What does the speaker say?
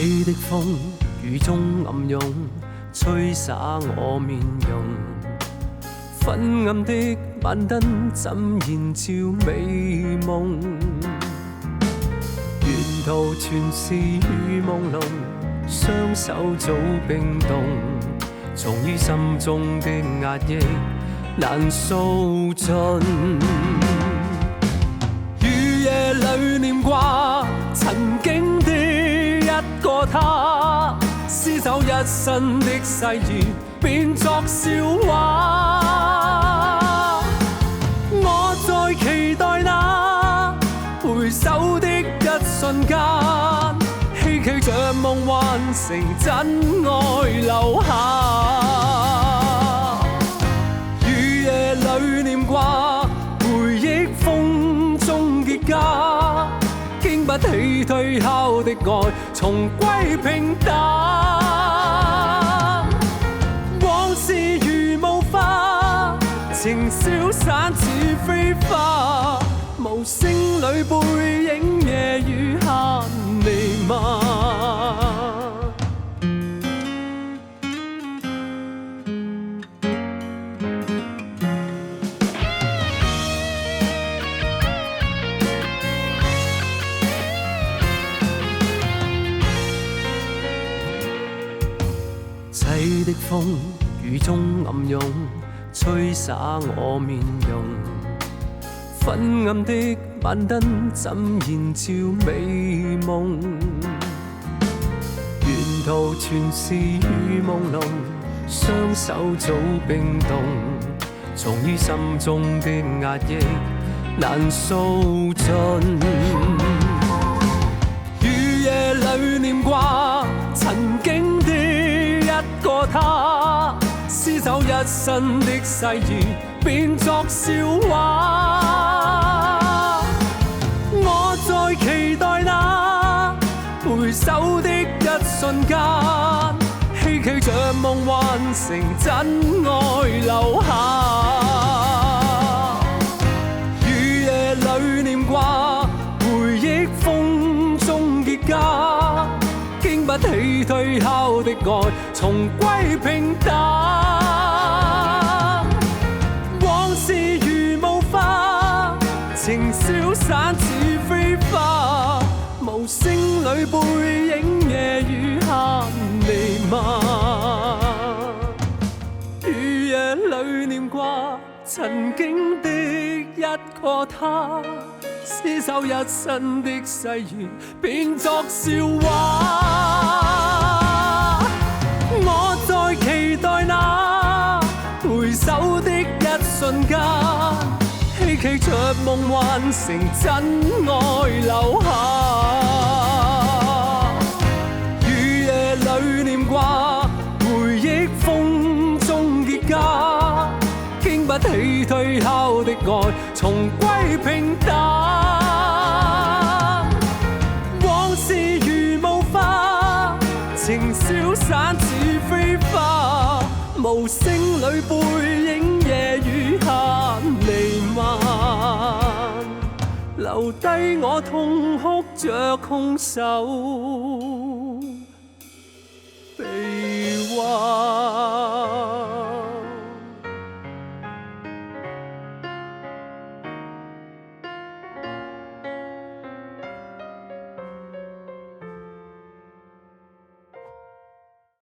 凄的風雨中暗湧，吹灑我面容。昏暗的晚燈怎燃照美夢？沿途全是雨朦朧，雙手早冰凍，從於心中的壓抑難訴盡。雨夜裏念掛曾經的一個他，廝守一生的誓言變作笑話。我在期待那回首的一瞬間，希冀着夢幻成真愛留下。雨夜裏念掛回憶風中結痂，經不起推敲的愛重歸平淡。往事如霧化，情消散似飛花，無聲裏背影夜雨下彌漫。凄的風雨中暗湧，吹灑我面容。昏暗的晚燈怎燃照美夢？沿途全是雨朦朧，雙手早冰凍，從於心中的壓抑難訴盡。雨夜裏念掛曾經的一個他，廝守一生的誓言變作笑話。我在期待那回首的一瞬間，希冀着夢幻成真愛留下。雨夜裏念掛回憶風中結痂，經不起推敲的愛重歸平淡。往事如霧化，情消散似飛花，無聲裏背影夜雨下彌漫。雨夜裏念掛曾經的一個他，廝守一生的誓言變作笑話。我在期待那回首的一瞬間，希冀着夢幻成真愛留下。雨夜裏念掛回憶風中結痂，經不起推敲的愛重歸平淡。往事如霧化，情消散似飛花，無聲裏背影夜雨下彌漫，留低我痛哭着空手。